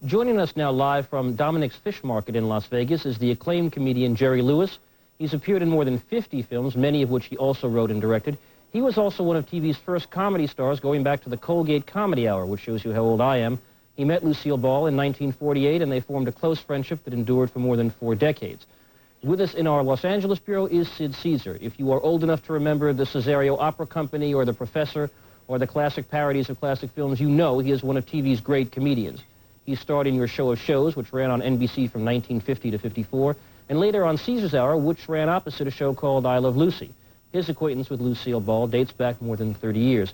Joining us now live from Dominic's Fish Market in Las Vegas is the acclaimed comedian Jerry Lewis. He's appeared in more than 50 films, many of which he also wrote and directed. He was also one of TV's first comedy stars, going back to the Colgate Comedy Hour, which shows you how old I am. He met Lucille Ball in 1948, and they formed a close friendship that endured for more than 4 decades. With us in our Los Angeles bureau is Sid Caesar. If you are old enough to remember the Cesario Opera Company or The Professor or the classic parodies of classic films, you know he is one of TV's great comedians. He starred in Your Show of Shows, which ran on NBC from 1950 to 54, and later on Caesar's Hour, which ran opposite a show called I Love Lucy. His acquaintance with Lucille Ball dates back more than 30 years.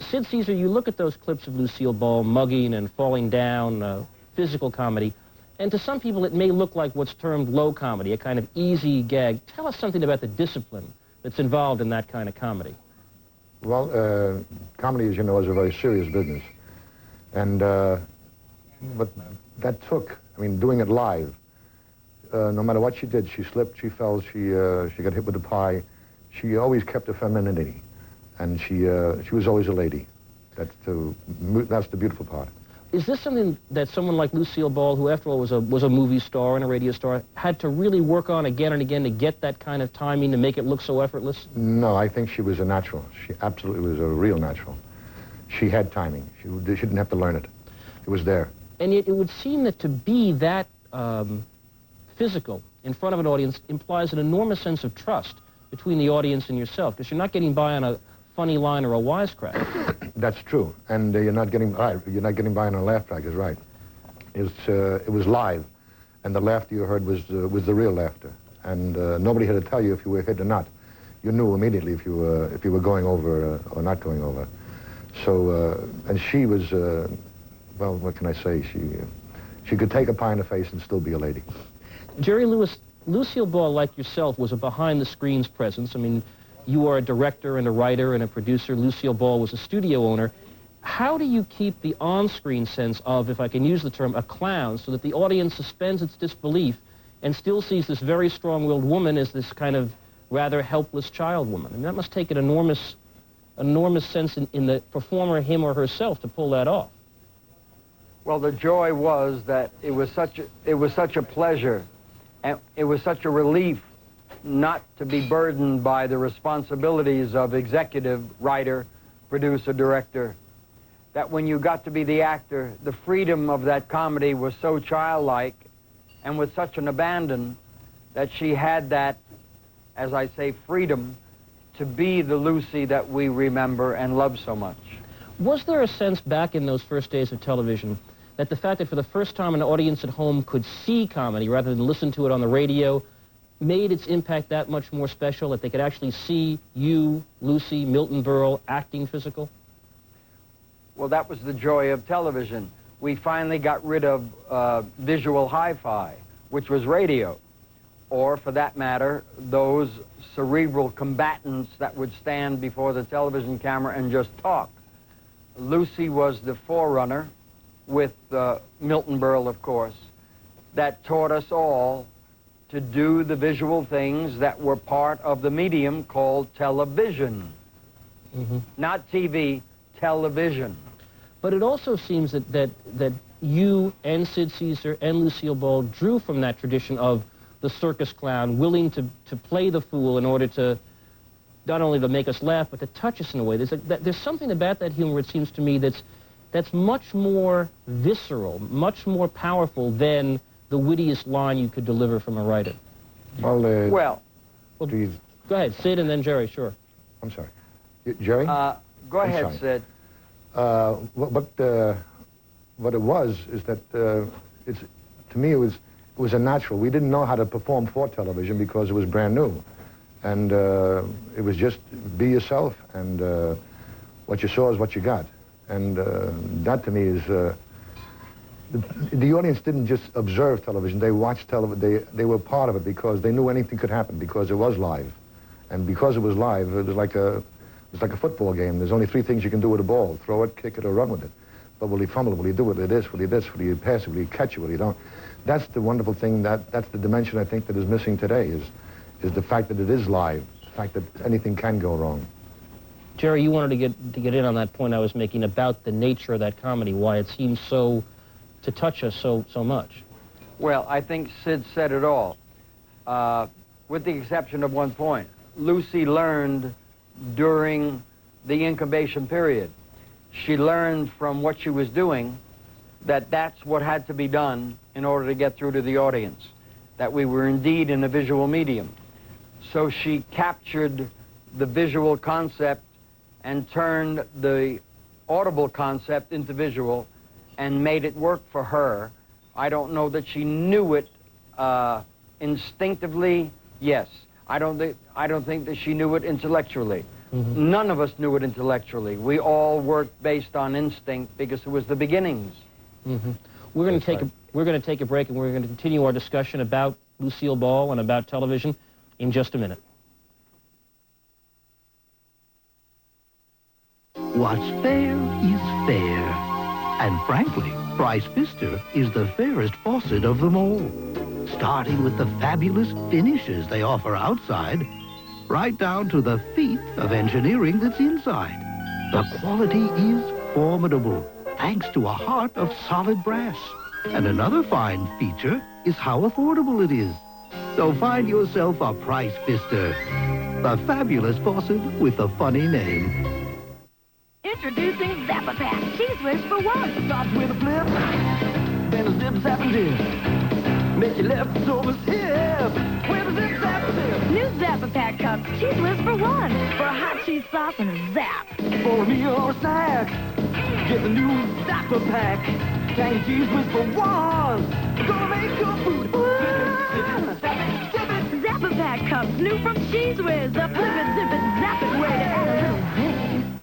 Sid Caesar, you look at those clips of Lucille Ball mugging and falling down, physical comedy, and to some people it may look like what's termed low comedy, a kind of easy gag. Tell us something about the discipline that's involved in that kind of comedy. Well, comedy, as you know, is a very serious business. And but that took, I mean, doing it live, no matter what she did, she slipped, she fell, she got hit with a pie. She always kept her femininity, and she was always a lady. That's the beautiful part. Is this something that someone like Lucille Ball, who after all was a movie star and a radio star, had to really work on again and again to get that kind of timing to make it look so effortless? No, I think she was a natural. She absolutely was a real natural. She had timing. She didn't have to learn it. It was there. And yet it would seem that to be that physical in front of an audience implies an enormous sense of trust between the audience and yourself, because you're not getting by on a funny line or a wisecrack. That's true, and you're not getting by on a laugh track. Is right. It was live, and the laughter you heard was the real laughter, and nobody had to tell you if you were hit or not. You knew immediately if you were going over or not going over. So and she was. Well, what can I say? She could take a pie in the face and still be a lady. Jerry Lewis, Lucille Ball, like yourself, was a behind-the-screens presence. I mean, you are a director and a writer and a producer. Lucille Ball was a studio owner. How do you keep the on-screen sense of, if I can use the term, a clown, so that the audience suspends its disbelief and still sees this very strong-willed woman as this kind of rather helpless child woman? And that must take an enormous sense in the performer, him or herself, to pull that off. Well, the joy was that it was such a pleasure, and it was such a relief not to be burdened by the responsibilities of executive, writer, producer, director, that when you got to be the actor, the freedom of that comedy was so childlike and with such an abandon that she had that, as I say, freedom to be the Lucy that we remember and love so much. Was there a sense back in those first days of television that the fact that for the first time an audience at home could see comedy rather than listen to it on the radio made its impact that much more special, that they could actually see you, Lucy, Milton Berle, acting physical? Well, that was the joy of television. We finally got rid of visual hi-fi, which was radio, or for that matter, those cerebral combatants that would stand before the television camera and just talk. Lucy was the forerunner, with Milton Berle, of course, that taught us all to do the visual things that were part of the medium called television. Mm-hmm. Not TV, television. But it also seems that you and Sid Caesar and Lucille Ball drew from that tradition of the circus clown, willing to play the fool in order to not only to make us laugh, but to touch us in a way. There's something about that humor, it seems to me, that's much more visceral, much more powerful than the wittiest line you could deliver from a writer. Well, go ahead, Sid, and then Jerry, sure. I'm sorry. Jerry? Go ahead, Sid. What it was is that to me it was a natural. We didn't know how to perform for television because it was brand new. And it was just be yourself, and what you saw is what you got. And that to me is, the audience didn't just observe television, they watched television, they were part of it because they knew anything could happen because it was live. And because it was live, it was like a football game. There's only 3 things you can do with a ball: throw it, kick it, or run with it. But will he fumble it? Will he do it? Will he this? Will he this? Will he pass it? Will he catch it? Will he don't? That's the wonderful thing, that's the dimension I think that is missing today, is the fact that it is live, the fact that anything can go wrong. Jerry, you wanted to get in on that point I was making about the nature of that comedy, why it seems so to touch us so much? Well, I think Sid said it all, with the exception of one point. Lucy learned during the incubation period. She learned from what she was doing that that's what had to be done in order to get through to the audience, that we were indeed in a visual medium. So she captured the visual concept and turned the audible concept into visual and made it work for her. I don't know that she knew it instinctively, yes. I don't think that she knew it intellectually. Mm-hmm. None of us knew it intellectually. We all worked based on instinct because it was the beginnings. Mm-hmm. We're going to take a break, and we're going to continue our discussion about Lucille Ball and about television in just a minute. What's fair is fair. And frankly, Price Pfister is the fairest faucet of them all. Starting with the fabulous finishes they offer outside, right down to the feat of engineering that's inside. The quality is formidable, thanks to a heart of solid brass. And another fine feature is how affordable it is. So find yourself a Price Pfister, the fabulous faucet with a funny name. Introducing Zappa Pack. Cheese whiz for one. Starts with a flip, then a zip, zap, and dip. Make your leftovers hip with a zip, zap, and dip. New Zappa Pack cups. Cheese whiz for one. For a hot cheese sauce and a zap. For a meal or a snack, get the new Zappa Pack. Tangy cheese whiz for one. Gonna make your food. Zappa Pack cups. New from Cheese Whiz. The flip it, zip it, zap it way to add a little zip.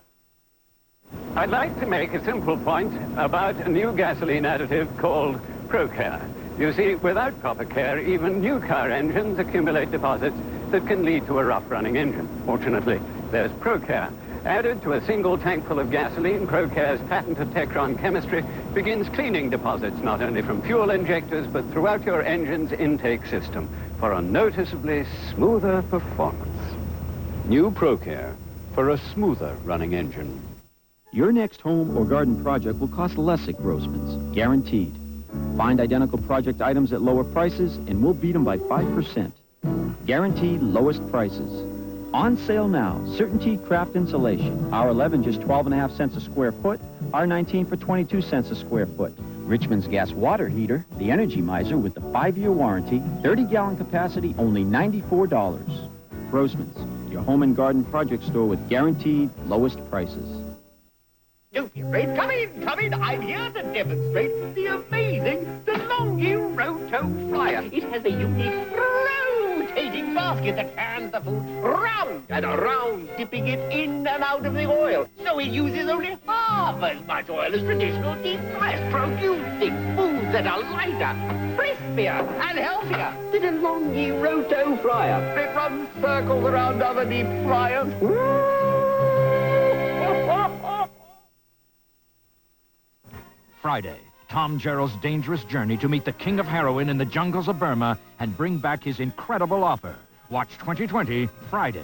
I'd like to make a simple point about a new gasoline additive called ProCare. You see, without proper care, even new car engines accumulate deposits that can lead to a rough-running engine. Fortunately, there's ProCare. Added to a single tank full of gasoline, ProCare's patented Techron chemistry begins cleaning deposits not only from fuel injectors, but throughout your engine's intake system for a noticeably smoother performance. New ProCare for a smoother running engine. Your next home or garden project will cost less at Grossman's, guaranteed. Find identical project items at lower prices, and we'll beat them by 5%. Guaranteed lowest prices. On sale now, Certainty Craft Insulation. R11 just 12.5 cents a square foot. R19 for 22 cents a square foot. Richmond's gas water heater, the Energy Miser with the 5-year warranty, 30-gallon capacity, only $94. Grossman's, your home and garden project store with guaranteed lowest prices. Don't be afraid. Come in. I'm here to demonstrate the amazing DeLonghi Roto Fryer. It has a unique rotating basket that turns the food round and around, dipping it in and out of the oil. So it uses only half as much oil as traditional deep fryer, producing foods that are lighter, crispier, and healthier. The DeLonghi Roto Fryer. It runs circles around other deep fryers. Friday, Tom Gerald's dangerous journey to meet the king of heroin in the jungles of Burma and bring back his incredible offer. Watch 2020 Friday.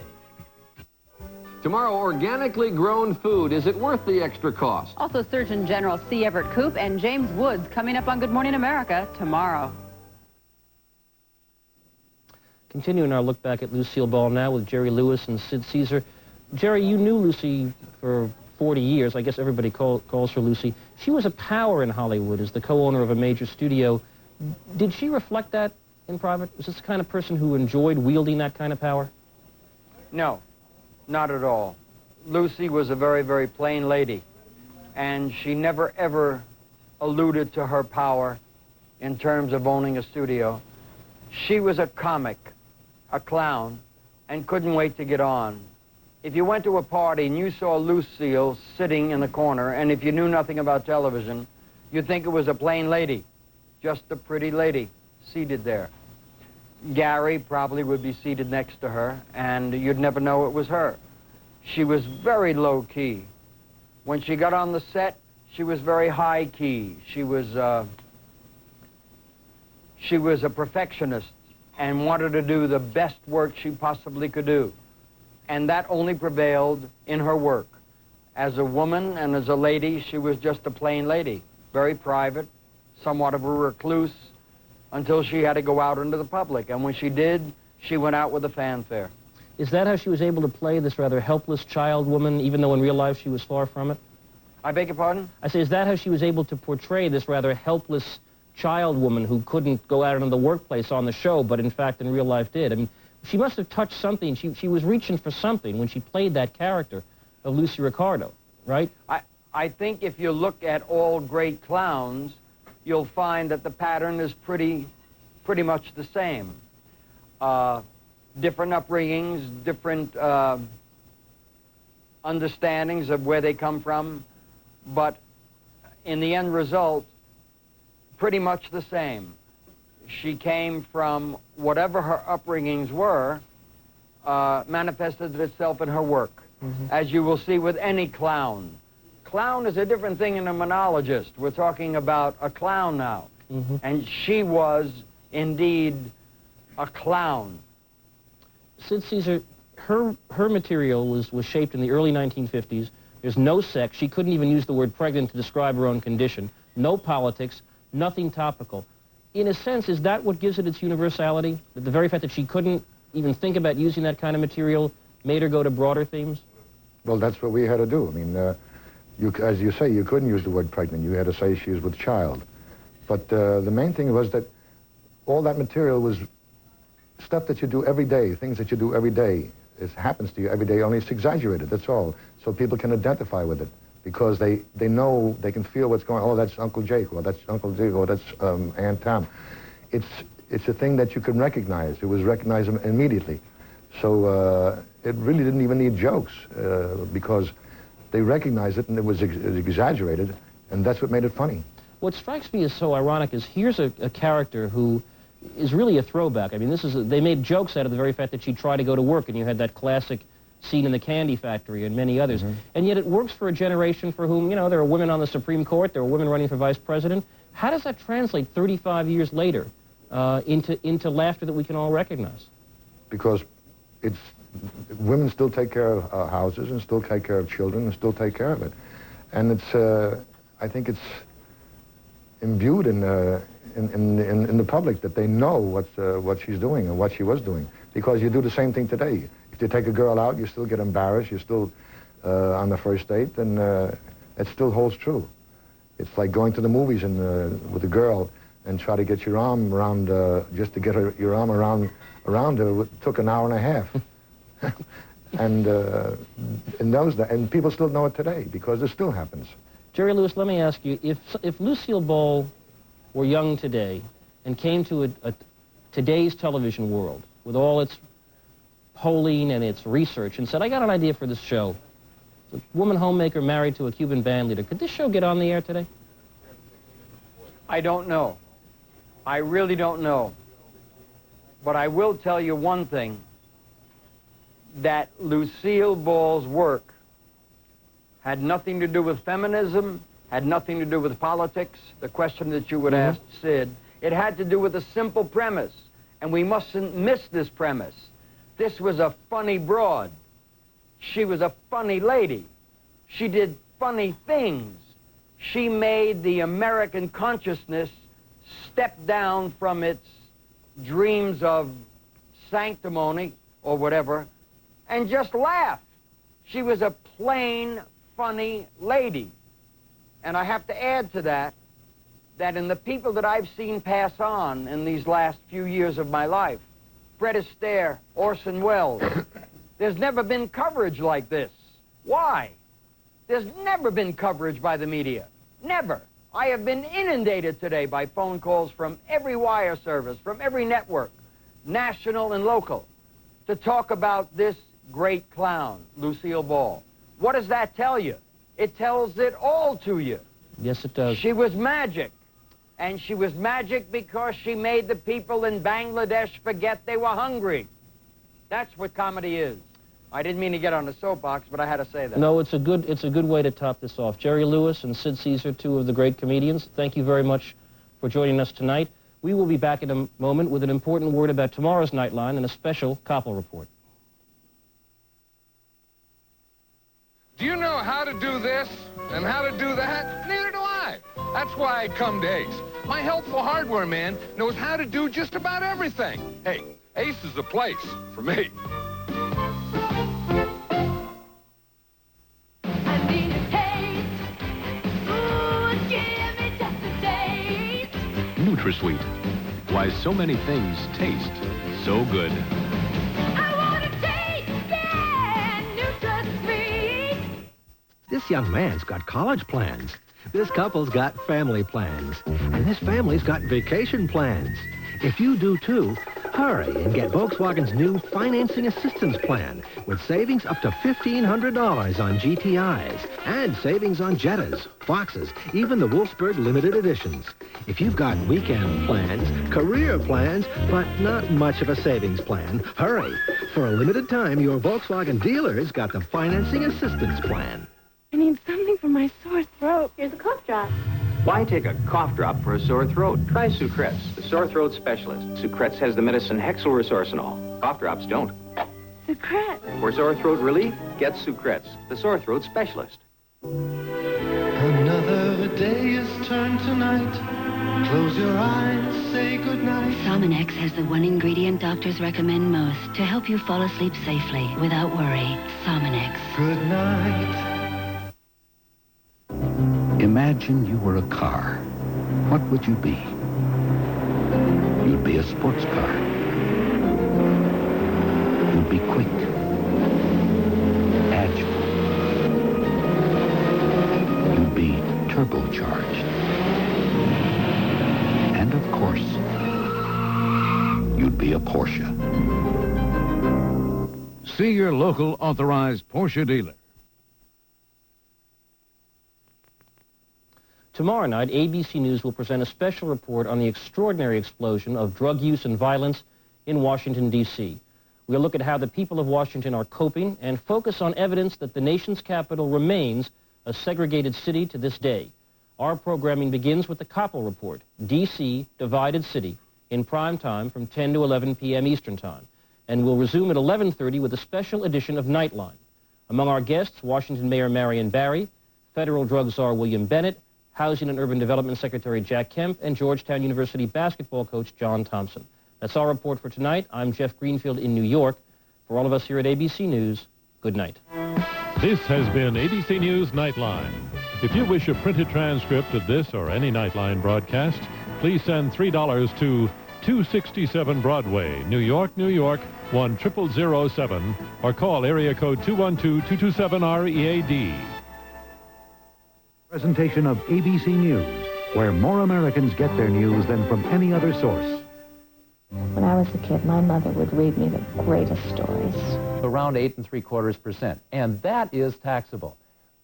Tomorrow, organically grown food. Is it worth the extra cost? Also, Surgeon General C. Everett Koop and James Woods coming up on Good Morning America tomorrow. Continuing our look back at Lucille Ball now with Jerry Lewis and Sid Caesar. Jerry, you knew Lucy for 40 years. I guess everybody calls her Lucy. She was a power in Hollywood as the co-owner of a major studio. Did she reflect that in private? Was this the kind of person who enjoyed wielding that kind of power? No, not at all. Lucy was a very, very plain lady, and she never, ever alluded to her power in terms of owning a studio. She was a comic, a clown, and couldn't wait to get on. If you went to a party and you saw Lucille sitting in the corner, and if you knew nothing about television, you'd think it was a plain lady, just a pretty lady seated there. Gary probably would be seated next to her, and you'd never know it was her. She was very low-key. When she got on the set, she was very high-key. She was a perfectionist and wanted to do the best work she possibly could do. And that only prevailed in her work. As a woman and as a lady, she was just a plain lady, very private, somewhat of a recluse until she had to go out into the public. And when she did, she went out with a fanfare. Is that how she was able to play this rather helpless child woman, even though in real life she was far from it? I beg your pardon? I say, is that how she was able to portray this rather helpless child woman who couldn't go out into the workplace on the show, but in fact in real life did? I mean, she must have touched something. She was reaching for something when she played that character of Lucy Ricardo, right? I think if you look at all great clowns, you'll find that the pattern is pretty much the same. Different upbringings, different understandings of where they come from, but in the end result, pretty much the same. She came from whatever her upbringings were, manifested itself in her work, as you will see with any clown. Clown is a different thing than a monologist. We're talking about a clown now. And she was indeed a clown. Sid Caesar, her material was shaped in the early 1950s. There's no sex. She couldn't even use the word pregnant to describe her own condition. No politics, nothing topical. In a sense, is that what gives it its universality? That the very fact that she couldn't even think about using that kind of material made her go to broader themes? Well, that's what we had to do. I mean, as you say, you couldn't use the word pregnant. You had to say she was with child. But the main thing was that all that material was stuff that you do every day, things that you do every day. It happens to you every day, only it's exaggerated, that's all. So people can identify with it because they know, they can feel what's going on. Oh, that's Uncle Jake, or that's Uncle Dick, or that's Aunt Tom. It's a thing that you can recognize. It was recognized immediately. So it really didn't even need jokes because they recognized it and it was exaggerated, and that's what made it funny. What strikes me as so ironic is here's a character who is really a throwback. I mean, they made jokes out of the very fact that she tried to go to work, and you had that classic scene in the candy factory and many others. And yet it works for a generation for whom, you know, there are women on the Supreme Court, there are women running for vice president. How does that translate 35 years later into laughter that we can all recognize? Because women still take care of houses and still take care of children and still take care of it. And I think it's imbued in the public that they know what she's doing and what she was doing. Because you do the same thing today. If you take a girl out, you still get embarrassed, you're still on the first date, and it still holds true. It's like going to the movies with a girl and try to get your arm around, just to get your arm around her, it took an hour and a half. And people still know it today because it still happens. Jerry Lewis, let me ask you, if Lucille Ball were young today and came to today's television world with all its polling and its research and said, I got an idea for this show. It's a woman homemaker married to a Cuban band leader. Could this show get on the air today? I don't know. I really don't know. But I will tell you one thing, that Lucille Ball's work had nothing to do with feminism, had nothing to do with politics, the question that you would ask Sid. It had to do with a simple premise, and we mustn't miss this premise. This was a funny broad. She was a funny lady. She did funny things. She made the American consciousness step down from its dreams of sanctimony or whatever and just laugh. She was a plain, funny lady. And I have to add to that in the people that I've seen pass on in these last few years of my life, Fred Astaire, Orson Welles, there's never been coverage like this. Why? There's never been coverage by the media. Never. I have been inundated today by phone calls from every wire service, from every network, national and local, to talk about this great clown, Lucille Ball. What does that tell you? It tells it all to you. Yes, it does. She was magic. And she was magic because she made the people in Bangladesh forget they were hungry. That's what comedy is. I didn't mean to get on the soapbox, but I had to say that. No, it's a good way to top this off. Jerry Lewis and Sid Caesar, two of the great comedians, thank you very much for joining us tonight. We will be back in a moment with an important word about tomorrow's Nightline and a special Koppel report. Do you know how to do this and how to do that? Neither do I. That's why I come to Ace. My helpful hardware man knows how to do just about everything. Hey, Ace is the place for me. I need a taste. Ooh, give me just a taste. NutraSweet. Why so many things taste so good. I want a taste, yeah, NutraSweet. This young man's got college plans. This couple's got family plans. And this family's got vacation plans. If you do too, hurry and get Volkswagen's new financing assistance plan with savings up to $1,500 on GTIs and savings on Jettas, Foxes, even the Wolfsburg limited editions. If you've got weekend plans, career plans, but not much of a savings plan, hurry. For a limited time, your Volkswagen dealer's got the financing assistance plan. I need something for my sore throat. Here's a cough drop. Why take a cough drop for a sore throat? Try Sucrets, the sore throat specialist. Sucrets has the medicine hexylresorcinol. Cough drops don't. Sucrets. For sore throat relief, get Sucrets, the sore throat specialist. Another day is turned to night. Close your eyes, say goodnight. Sominex has the one ingredient doctors recommend most to help you fall asleep safely without worry. Sominex. Good night. Imagine you were a car. What would you be? You'd be a sports car. You'd be quick, agile. You'd be turbocharged. And of course, you'd be a Porsche. See your local authorized Porsche dealer. Tomorrow night, ABC News will present a special report on the extraordinary explosion of drug use and violence in Washington, D.C. We'll look at how the people of Washington are coping and focus on evidence that the nation's capital remains a segregated city to this day. Our programming begins with the Koppel Report, D.C. Divided City, in prime time from 10 to 11 p.m. Eastern Time. And we'll resume at 11:30 with a special edition of Nightline. Among our guests, Washington Mayor Marion Barry, Federal Drug Czar William Bennett, Housing and Urban Development Secretary Jack Kemp, and Georgetown University basketball coach John Thompson. That's our report for tonight. I'm Jeff Greenfield in New York. For all of us here at ABC News, good night. This has been ABC News Nightline. If you wish a printed transcript of this or any Nightline broadcast, please send $3 to 267 Broadway, New York, New York, 10007, or call area code 212-227-READ. Presentation of ABC News, where more Americans get their news than from any other source. When I was a kid, my mother would read me the greatest stories. Around 8.75%, and that is taxable.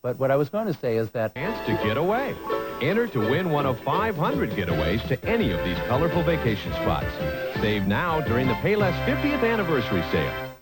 But what I was going to say is that... Chance to get away. Enter to win one of 500 getaways to any of these colorful vacation spots. Save now during the Payless 50th anniversary sale.